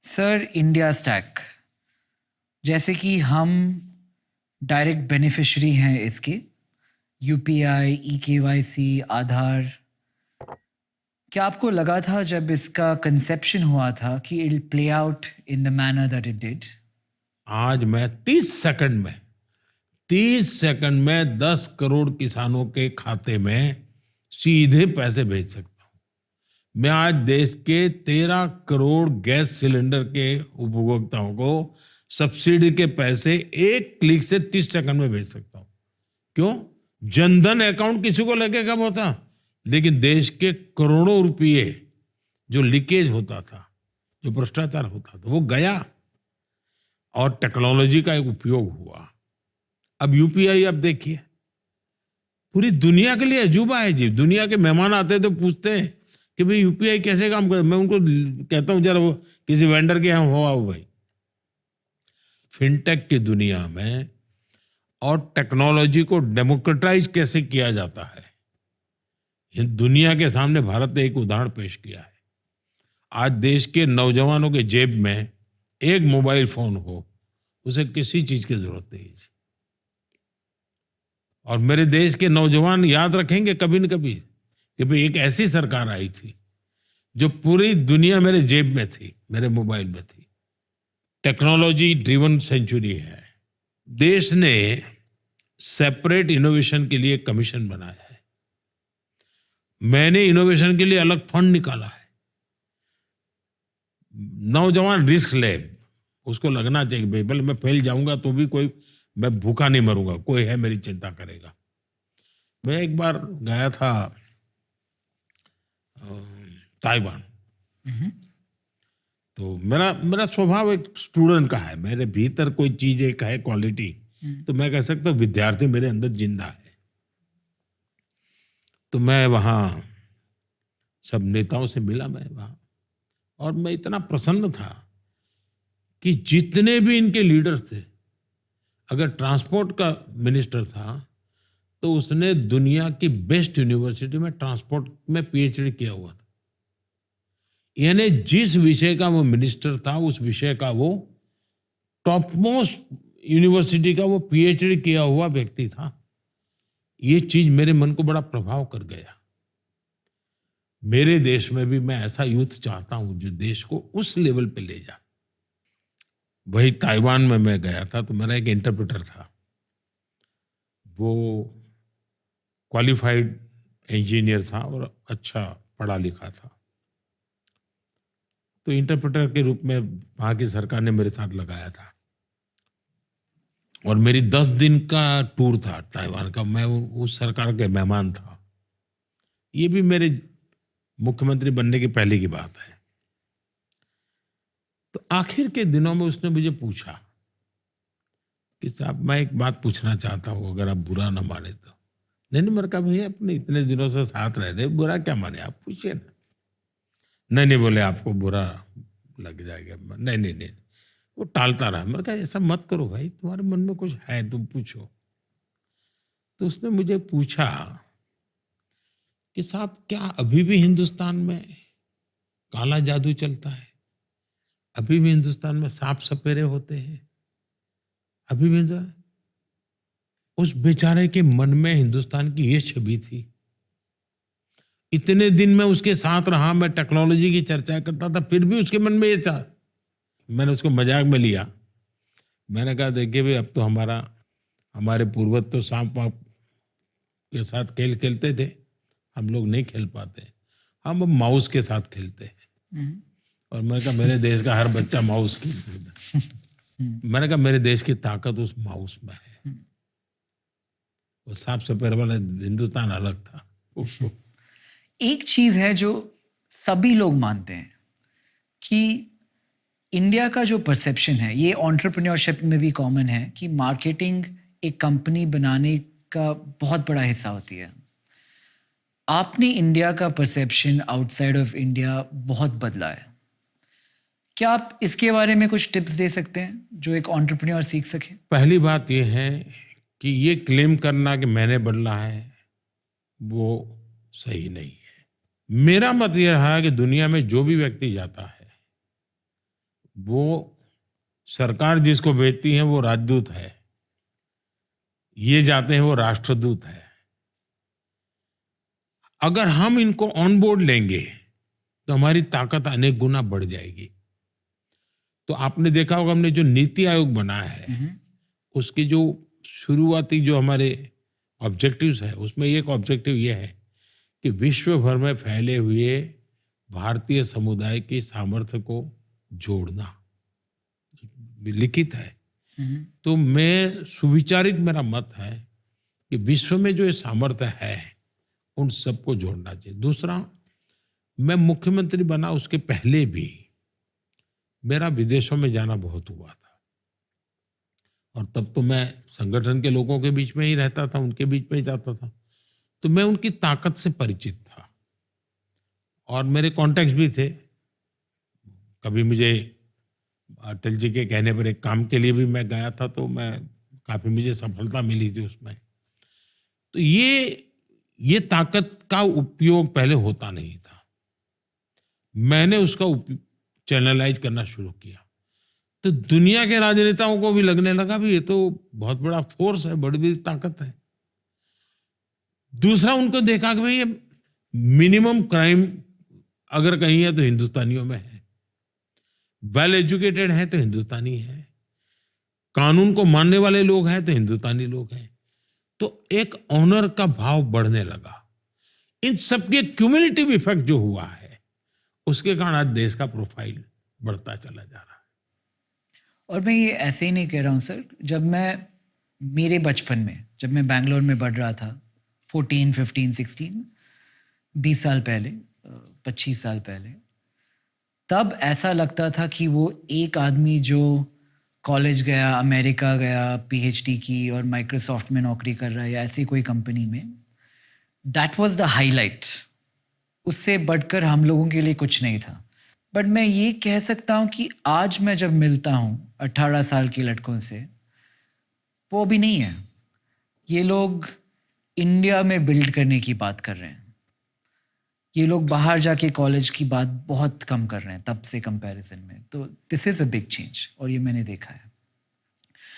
Sir, India stack जैसे कि हम डायरेक्ट बेनिफिशियरी हैं इसके। यूपीआई, ई केवाईसी, आधार। क्या आपको लगा था जब इसका कंसेप्शन हुआ था कि it play out in the manner that it did? आज मैं 30 सेकंड में 10 करोड़ किसानों के खाते में सीधे पैसे भेज सकता हूं। मैं आज देश के 13 करोड़ गैस सिलेंडर के उपभोक्ताओं को सब्सिडी के पैसे एक क्लिक से 30 सेकंड में भेज सकता हूं। क्यों? जनधन अकाउंट किसी को लगे कब होता, लेकिन देश के करोड़ों रुपये जो लीकेज होता था, जो भ्रष्टाचार होता था, वो गया और टेक्नोलॉजी का एक उपयोग हुआ। अब यूपीआई आप देखिए, पूरी दुनिया के लिए अजूबा है जी। दुनिया के मेहमान आते हैं तो पूछते हैं कि भाई यूपीआई कैसे काम करे। मैं उनको कहता हूं जरा वो किसी वेंडर के यहाँ हो आओ भाई। फिनटेक की दुनिया में और टेक्नोलॉजी को डेमोक्रेटाइज कैसे किया जाता है, ये दुनिया के सामने भारत ने एक उदाहरण पेश किया है। आज देश के नौजवानों के जेब में एक मोबाइल फोन हो, उसे किसी चीज की जरूरत नहीं है। और मेरे देश के नौजवान याद रखेंगे कभी न कभी कि भाई एक ऐसी सरकार आई थी जो पूरी दुनिया मेरे जेब में थी, मेरे मोबाइल में थी। टेक्नोलॉजी ड्रिवन सेंचुरी है। देश ने सेपरेट इनोवेशन के लिए कमीशन बनाया है। मैंने इनोवेशन के लिए अलग फंड निकाला है। नौजवान रिस्क ले, उसको लगना चाहिए भाई भले मैं फैल जाऊंगा तो भी कोई, मैं भूखा नहीं मरूंगा, कोई है मेरी चिंता करेगा। मैं एक बार गया था ताइवान। तो मेरा मेरा स्वभाव एक स्टूडेंट का है। मेरे भीतर कोई चीज एक है क्वालिटी, तो मैं कह सकता हूँ विद्यार्थी मेरे अंदर जिंदा है। तो मैं वहाँ सब नेताओं से मिला, मैं वहाँ, और मैं इतना प्रसन्न था कि जितने भी इनके लीडर्स थे, अगर ट्रांसपोर्ट का मिनिस्टर था तो उसने दुनिया की बेस्ट यूनिवर्सिटी में ट्रांसपोर्ट में पीएचडी किया हुआ था। यानी जिस विषय का वो मिनिस्टर था, उस विषय का वो टॉप मोस्ट यूनिवर्सिटी का वो पीएचडी किया हुआ व्यक्ति था। ये चीज मेरे मन को बड़ा प्रभाव कर गया। मेरे देश में भी मैं ऐसा यूथ चाहता हूं जो देश को उस लेवल पे ले जा। वही ताइवान में मैं गया था तो मेरा एक इंटरप्रेटर था, वो क्वालिफाइड इंजीनियर था और अच्छा पढ़ा लिखा था। तो इंटरप्रेटर के रूप में वहां की सरकार ने मेरे साथ लगाया था और मेरी 10 दिन का टूर था ताइवान का। मैं उस सरकार के मेहमान था। ये भी मेरे मुख्यमंत्री बनने की पहले की बात है। तो आखिर के दिनों में उसने मुझे पूछा कि साहब मैं एक बात पूछना चाहता हूं, अगर आप बुरा ना माने तो। नहीं, मैंने कहा भैया अपने इतने दिनों से साथ रह रहे, बुरा क्या माने, आप पूछिए ना। नहीं बोले आपको बुरा लग जाएगा। नहीं, वो टालता रहा। मैंने कहा ऐसा मत करो भाई, तुम्हारे मन में कुछ है, तुम पूछो। तो उसने मुझे पूछा कि साहब क्या अभी भी हिंदुस्तान में काला जादू चलता है? अभी भी हिंदुस्तान में सांप सपेरे होते हैं? अभी भी उस बेचारे के मन में हिंदुस्तान की ये छवि थी। इतने दिन में उसके साथ रहा, मैं टेक्नोलॉजी की चर्चा करता था, फिर भी उसके मन में ये था। मैंने उसको मजाक में लिया। मैंने कहा देखिए भाई, अब तो हमारे पूर्वज तो सांप वाप के साथ खेल खेलते थे, हम लोग नहीं खेल पाते, हम अब माउस के साथ खेलते हैं। और मैंने कहा मेरे देश का हर बच्चा माउस खेलता है। मैंने कहा मेरे देश की ताकत उस माउस में है। वो सांप सपेरे वाला हिंदुस्तान अलग था। एक चीज है जो सभी लोग मानते हैं कि इंडिया का जो परसेप्शन है, ये एंटरप्रेन्योरशिप में भी कॉमन है, कि मार्केटिंग एक कंपनी बनाने का बहुत बड़ा हिस्सा होती है। आपने इंडिया का परसेप्शन आउटसाइड ऑफ इंडिया बहुत बदला है। क्या आप इसके बारे में कुछ टिप्स दे सकते हैं जो एक एंटरप्रेन्योर सीख सके? पहली बात यह है कि ये क्लेम करना कि मैंने बदला है, वो सही नहीं है। मेरा मत यह रहा है कि दुनिया में जो भी व्यक्ति जाता है वो सरकार जिसको भेजती है वो राजदूत है, ये जाते हैं वो राष्ट्रदूत है। अगर हम इनको ऑन बोर्ड लेंगे तो हमारी ताकत अनेक गुना बढ़ जाएगी। तो आपने देखा होगा हमने जो नीति आयोग बनाया है, उसकी जो शुरुआती जो हमारे ऑब्जेक्टिव्स है, उसमें एक ऑब्जेक्टिव ये है कि विश्व भर में फैले हुए भारतीय समुदाय की सामर्थ्य को जोड़ना, लिखित है। तो मैं सुविचारित, मेरा मत है कि विश्व में जो ये सामर्थ्य है उन सबको जोड़ना चाहिए। दूसरा, मैं मुख्यमंत्री बना उसके पहले भी मेरा विदेशों में जाना बहुत हुआ था, और तब तो मैं संगठन के लोगों के बीच में ही रहता था, उनके बीच में ही जाता था, तो मैं उनकी ताकत से परिचित था और मेरे कॉन्टैक्ट्स भी थे। कभी मुझे अटल जी के कहने पर एक काम के लिए भी मैं गया था, तो मैं काफी मुझे सफलता मिली थी उसमें। तो ये ताकत का उपयोग पहले होता नहीं था, मैंने उसका चैनलाइज करना शुरू किया, तो दुनिया के राजनेताओं को भी लगने लगा भी ये तो बहुत बड़ा फोर्स है, बड़ी बड़ी ताकत है। दूसरा, उनको देखा कि भाई ये मिनिमम क्राइम अगर कहीं है तो हिंदुस्तानियों में है, वेल एजुकेटेड है तो हिंदुस्तानी है, कानून को मानने वाले लोग हैं तो हिंदुस्तानी लोग हैं। तो एक ऑनर का भाव बढ़ने लगा। इन सबके क्यूमुलेटिव इफेक्ट जो हुआ है, उसके कारण आज देश का प्रोफाइल बढ़ता चला जा रहा है। और मैं ये ऐसे ही नहीं कह रहा हूँ सर, जब मैं मेरे बचपन में, जब मैं बैंगलोर में बढ़ रहा था 14, 15, 16, 20 साल पहले, 25 साल पहले, तब ऐसा लगता था कि वो एक आदमी जो कॉलेज गया, अमेरिका गया, पीएचडी की और माइक्रोसॉफ्ट में नौकरी कर रहा है या ऐसी कोई कंपनी में, दैट वाज द हाईलाइट। उससे बढ़कर हम लोगों के लिए कुछ नहीं था। बट मैं ये कह सकता हूँ कि आज मैं जब मिलता हूँ 18 साल के लड़कों से, वो भी नहीं है। ये लोग इंडिया में बिल्ड करने की बात कर रहे हैं, ये लोग बाहर जाके कॉलेज की बात बहुत कम कर रहे हैं तब से कंपैरिजन में। तो this is a big change, और ये मैंने देखा है।